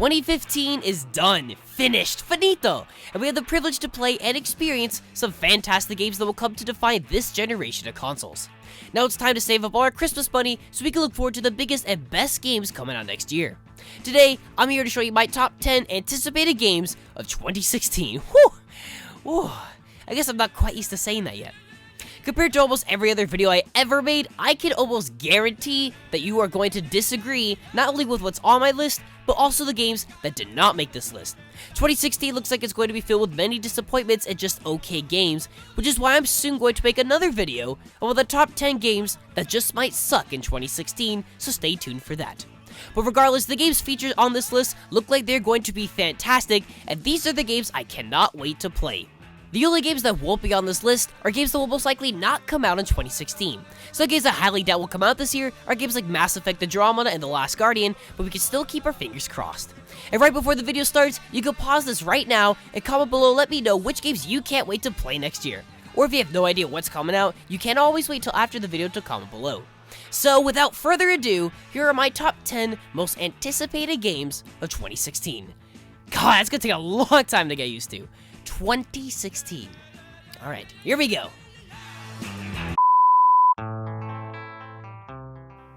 2015 is done, finished, finito, and we have the privilege to play and experience some fantastic games that will come to define this generation of consoles. Now it's time to save up all our Christmas money so we can look forward to the biggest and best games coming out next year. Today, I'm here to show you my top 10 anticipated games of 2016. Whew! I guess I'm not quite used to saying that yet. Compared to almost every other video I ever made, I can almost guarantee that you are going to disagree not only with what's on my list, but also the games that did not make this list. 2016 looks like it's going to be filled with many disappointments and just okay games, which is why I'm soon going to make another video about the top 10 games that just might suck in 2016, so stay tuned for that. But regardless, the games featured on this list look like they're going to be fantastic, and these are the games I cannot wait to play. The only games that won't be on this list are games that will most likely not come out in 2016. Some games that I highly doubt will come out this year are games like Mass Effect Andromeda and The Last Guardian, but we can still keep our fingers crossed. And right before the video starts, you can pause this right now and comment below, let me know which games you can't wait to play next year. Or if you have no idea what's coming out, you can always wait till after the video to comment below. So without further ado, here are my top 10 most anticipated games of 2016. God, that's gonna take a long time to get used to. 2016. Alright, here we go.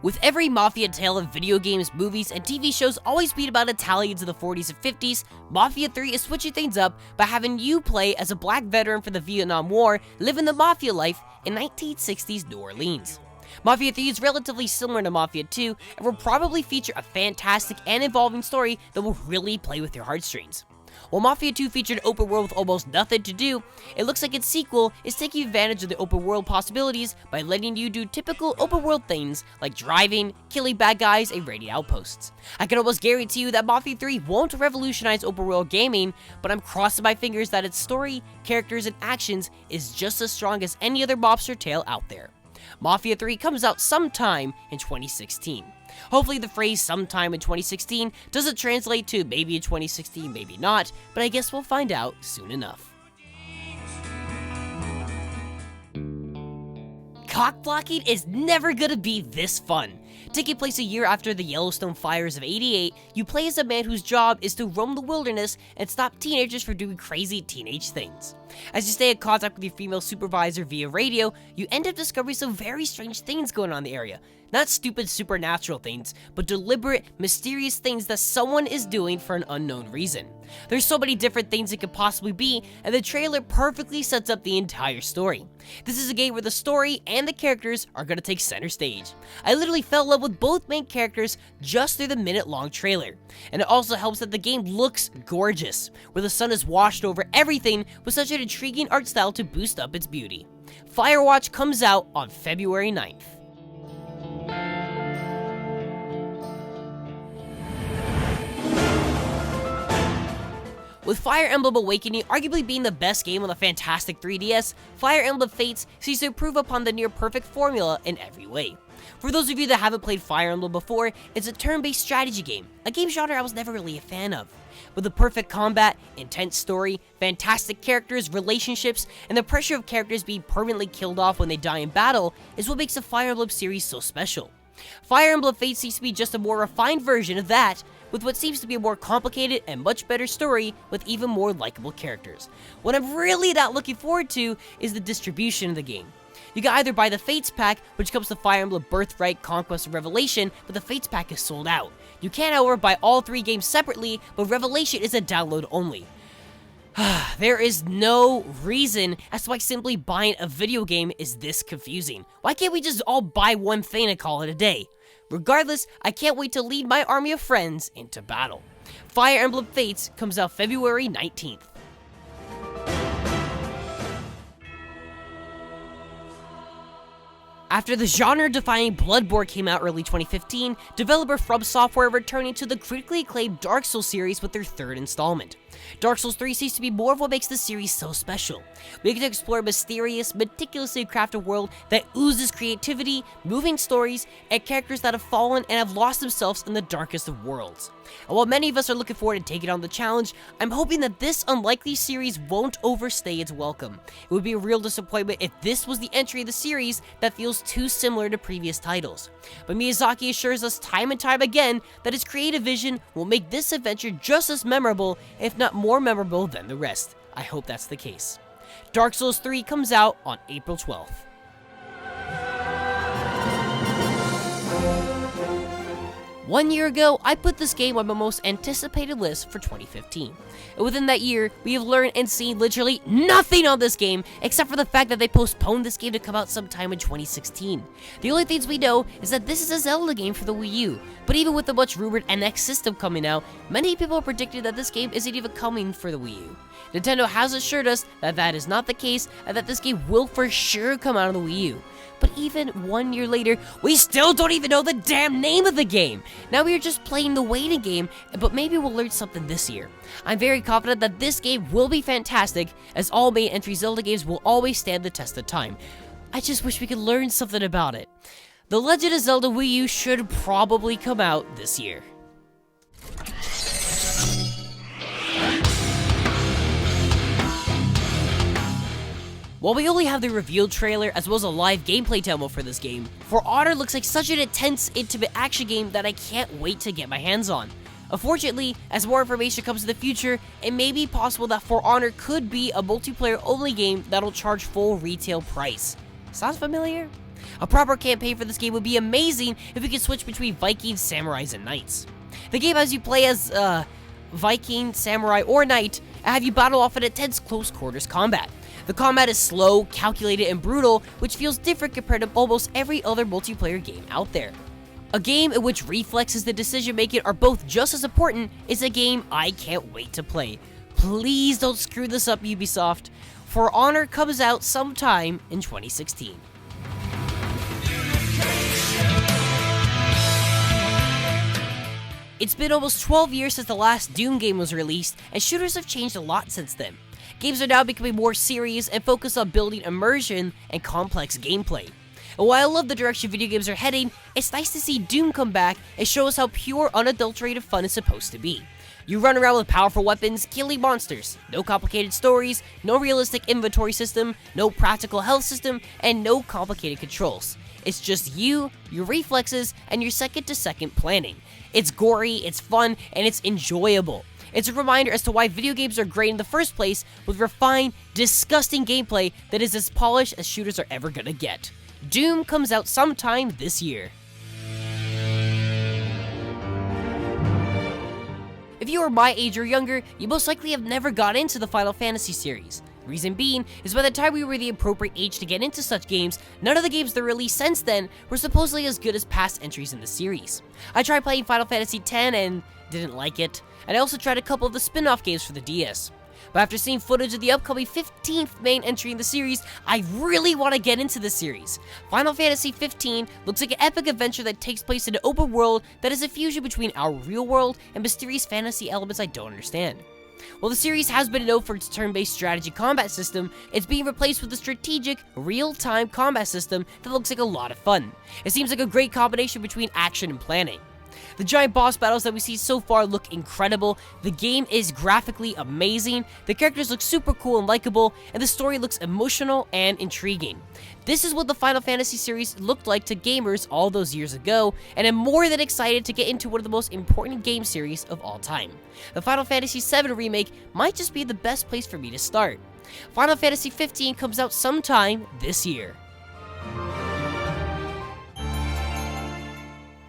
With every Mafia tale of video games, movies, and TV shows always beat about Italians in the 40s and 50s, Mafia 3 is switching things up by having you play as a black veteran for the Vietnam War living the Mafia life in 1960s New Orleans. Mafia 3 is relatively similar to Mafia 2 and will probably feature a fantastic and involving story that will really play with your heartstrings. While Mafia 2 featured an open world with almost nothing to do, it looks like its sequel is taking advantage of the open world possibilities by letting you do typical open world things like driving, killing bad guys, and raiding outposts. I can almost guarantee you that Mafia 3 won't revolutionize open world gaming, but I'm crossing my fingers that its story, characters, and actions is just as strong as any other mobster tale out there. Mafia 3 comes out sometime in 2016. Hopefully the phrase sometime in 2016 doesn't translate to maybe in 2016, maybe not, but I guess we'll find out soon enough. Cockblocking is never gonna be this fun. Taking place a year after the Yellowstone fires of '88, you play as a man whose job is to roam the wilderness and stop teenagers from doing crazy teenage things. As you stay in contact with your female supervisor via radio, you end up discovering some very strange things going on in the area. Not stupid supernatural things, but deliberate, mysterious things that someone is doing for an unknown reason. There's so many different things it could possibly be, and the trailer perfectly sets up the entire story. This is a game where the story and the characters are gonna take center stage. I literally fell in love with both main characters just through the minute-long trailer. And it also helps that the game looks gorgeous, where the sun is washed over everything with such an intriguing art style to boost up its beauty. Firewatch comes out on February 9th. With Fire Emblem Awakening arguably being the best game on the fantastic 3DS, Fire Emblem Fates seems to improve upon the near-perfect formula in every way. For those of you that haven't played Fire Emblem before, it's a turn-based strategy game, a game genre I was never really a fan of. With the perfect combat, intense story, fantastic characters, relationships, and the pressure of characters being permanently killed off when they die in battle is what makes the Fire Emblem series so special. Fire Emblem Fates seems to be just a more refined version of that, with what seems to be a more complicated and much better story with even more likable characters. What I'm really not looking forward to is the distribution of the game. You can either buy the Fates pack, which comes to Fire Emblem Birthright, Conquest, and Revelation, but the Fates pack is sold out. You can, however, buy all 3 games separately, but Revelation is a download only. There is no reason as to why simply buying a video game is this confusing. Why can't we just all buy one thing and call it a day? Regardless, I can't wait to lead my army of friends into battle. Fire Emblem Fates comes out February 19th. After the genre-defining Bloodborne came out early 2015, developer From Software returning to the critically acclaimed Dark Souls series with their 3rd installment. Dark Souls 3 seems to be more of what makes the series so special. We get to explore a mysterious, meticulously crafted world that oozes creativity, moving stories, and characters that have fallen and have lost themselves in the darkest of worlds. And while many of us are looking forward to taking on the challenge, I'm hoping that this unlikely series won't overstay its welcome. It would be a real disappointment if this was the entry of the series that feels too similar to previous titles. But Miyazaki assures us time and time again that his creative vision will make this adventure just as memorable, if not more memorable than the rest. I hope that's the case. Dark Souls 3 comes out on April 12th. One year ago, I put this game on my most anticipated list for 2015. And within that year, we have learned and seen literally nothing on this game, except for the fact that they postponed this game to come out sometime in 2016. The only things we know is that this is a Zelda game for the Wii U, but even with the much rumored NX system coming out, many people predicted that this game isn't even coming for the Wii U. Nintendo has assured us that that is not the case, and that this game will for sure come out on the Wii U. But even 1 year later, we still don't even know the damn name of the game! Now we are just playing the waiting game, but maybe we'll learn something this year. I'm very confident that this game will be fantastic, as all main entry Zelda games will always stand the test of time. I just wish we could learn something about it. The Legend of Zelda Wii U should probably come out this year. While we only have the revealed trailer as well as a live gameplay demo for this game, For Honor looks like such an intense, intimate action game that I can't wait to get my hands on. Unfortunately, as more information comes in the future, it may be possible that For Honor could be a multiplayer-only game that'll charge full retail price. Sounds familiar? A proper campaign for this game would be amazing if we could switch between Vikings, Samurais, and Knights. The game has you play as, Viking, Samurai, or Knight, and have you battle off in intense close-quarters combat. The combat is slow, calculated, and brutal, which feels different compared to almost every other multiplayer game out there. A game in which reflexes and decision-making are both just as important is a game I can't wait to play. Please don't screw this up, Ubisoft. For Honor comes out sometime in 2016. It's been almost 12 years since the last Doom game was released, and shooters have changed a lot since then. Games are now becoming more serious and focused on building immersion and complex gameplay. And while I love the direction video games are heading, it's nice to see Doom come back and show us how pure, unadulterated fun is supposed to be. You run around with powerful weapons, killing monsters, no complicated stories, no realistic inventory system, no practical health system, and no complicated controls. It's just you, your reflexes, and your second-to-second planning. It's gory, it's fun, and it's enjoyable. It's a reminder as to why video games are great in the first place, with refined, disgusting gameplay that is as polished as shooters are ever gonna get. Doom comes out sometime this year. If you are my age or younger, you most likely have never got into the Final Fantasy series. Reason being is by the time we were the appropriate age to get into such games, none of the games that were released since then were supposedly as good as past entries in the series. I tried playing Final Fantasy X and didn't like it, and I also tried a couple of the spin-off games for the DS. But after seeing footage of the upcoming 15th main entry in the series, I really want to get into the series. Final Fantasy XV looks like an epic adventure that takes place in an open world that is a fusion between our real world and mysterious fantasy elements I don't understand. While the series has been known for its turn-based strategy combat system, it's being replaced with a strategic, real-time combat system that looks like a lot of fun. It seems like a great combination between action and planning. The giant boss battles that we see so far look incredible, the game is graphically amazing, the characters look super cool and likable, and the story looks emotional and intriguing. This is what the Final Fantasy series looked like to gamers all those years ago, and I'm more than excited to get into one of the most important game series of all time. The Final Fantasy VII Remake might just be the best place for me to start. Final Fantasy XV comes out sometime this year.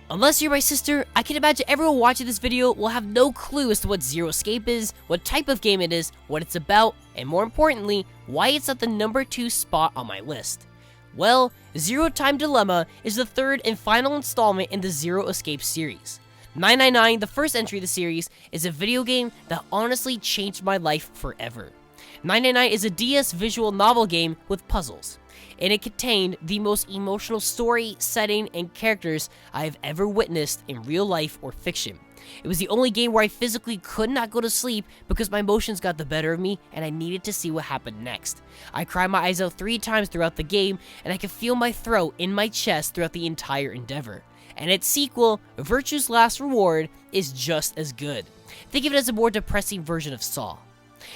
Unless you're my sister, I can imagine everyone watching this video will have no clue as to what Zero Escape is, what type of game it is, what it's about, and more importantly, why it's at the number 2 spot on my list. Well, Zero Time Dilemma is the third and final installment in the Zero Escape series. 999, the first entry of the series, is a video game that honestly changed my life forever. 999 is a DS visual novel game with puzzles, and it contained the most emotional story, setting, and characters I have ever witnessed in real life or fiction. It was the only game where I physically could not go to sleep because my emotions got the better of me and I needed to see what happened next. I cried my eyes out 3 times throughout the game, and I could feel my throat in my chest throughout the entire endeavor. And its sequel, Virtue's Last Reward, is just as good. Think of it as a more depressing version of Saw.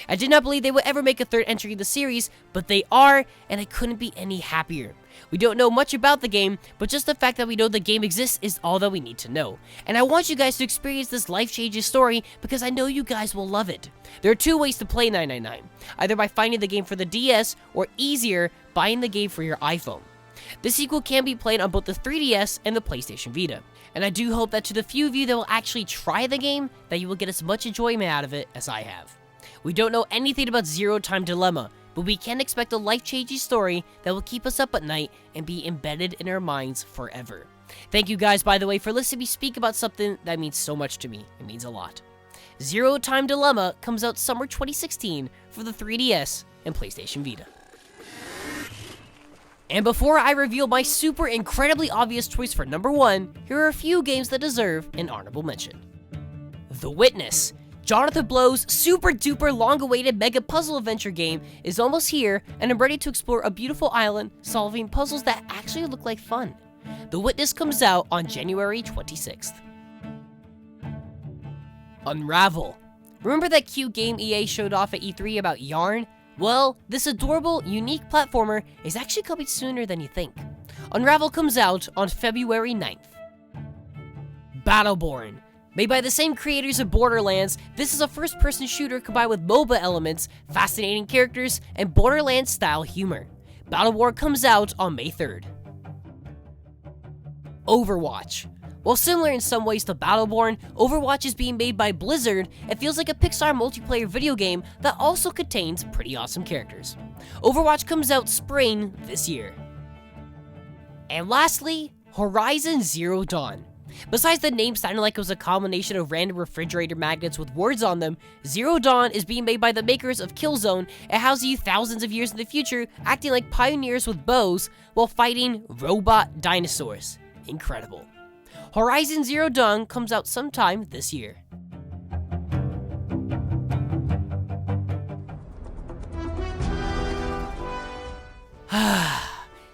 I did not believe they would ever make a 3rd entry in the series, but they are, and I couldn't be any happier. We don't know much about the game, but just the fact that we know the game exists is all that we need to know. And I want you guys to experience this life-changing story because I know you guys will love it. There are 2 ways to play 999, either by finding the game for the DS, or easier, buying the game for your iPhone. The sequel can be played on both the 3DS and the PlayStation Vita. And I do hope that to the few of you that will actually try the game, that you will get as much enjoyment out of it as I have. We don't know anything about Zero Time Dilemma, but we can expect a life-changing story that will keep us up at night and be embedded in our minds forever. Thank you guys, by the way, for listening to me speak about something that means so much to me. It means a lot. Zero Time Dilemma comes out summer 2016 for the 3DS and PlayStation Vita. And before I reveal my super incredibly obvious choice for number 1, here are a few games that deserve an honorable mention. The Witness. Jonathan Blow's super duper long awaited mega puzzle adventure game is almost here, and I'm ready to explore a beautiful island solving puzzles that actually look like fun. The Witness comes out on January 26th. Unravel. Remember that cute game EA showed off at E3 about Yarn? Well, this adorable, unique platformer is actually coming sooner than you think. Unravel comes out on February 9th. Battleborn. Made by the same creators of Borderlands, this is a first-person shooter combined with MOBA elements, fascinating characters, and Borderlands-style humor. Battleborn comes out on May 3rd. Overwatch. While similar in some ways to Battleborn, Overwatch is being made by Blizzard and feels like a Pixar multiplayer video game that also contains pretty awesome characters. Overwatch comes out spring this year. And lastly, Horizon Zero Dawn. Besides the name sounding like it was a combination of random refrigerator magnets with words on them, Zero Dawn is being made by the makers of Killzone and houses you thousands of years in the future acting like pioneers with bows while fighting robot dinosaurs. Incredible. Horizon Zero Dawn comes out sometime this year.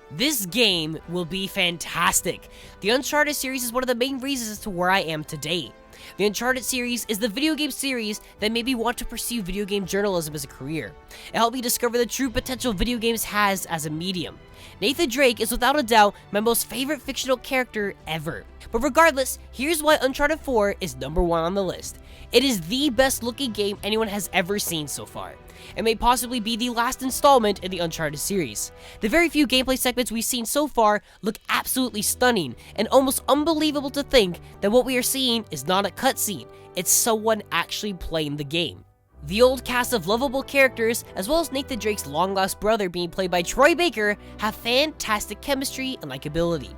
This game will be fantastic. The Uncharted series is one of the main reasons as to where I am today. The Uncharted series is the video game series that made me want to pursue video game journalism as a career. It helped me discover the true potential video games has as a medium. Nathan Drake is without a doubt my most favorite fictional character ever. But regardless, here's why Uncharted 4 is number 1 on the list. It is the best looking game anyone has ever seen so far. It may possibly be the last installment in the Uncharted series. The very few gameplay segments we've seen so far look absolutely stunning, and almost unbelievable to think that what we are seeing is not a cutscene, it's someone actually playing the game. The old cast of lovable characters, as well as Nathan Drake's long-lost brother being played by Troy Baker, have fantastic chemistry and likability.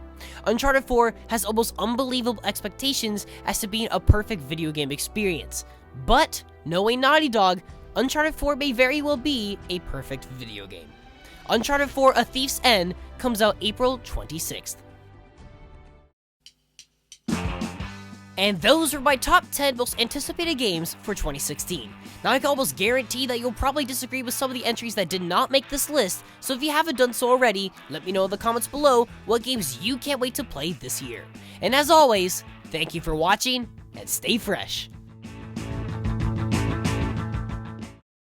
Uncharted 4 has almost unbelievable expectations as to being a perfect video game experience. But, knowing Naughty Dog, Uncharted 4 may very well be a perfect video game. Uncharted 4: A Thief's End comes out April 26th. And those are my top 10 most anticipated games for 2016. Now I can almost guarantee that you'll probably disagree with some of the entries that did not make this list, so if you haven't done so already, let me know in the comments below what games you can't wait to play this year. And as always, thank you for watching, and stay fresh.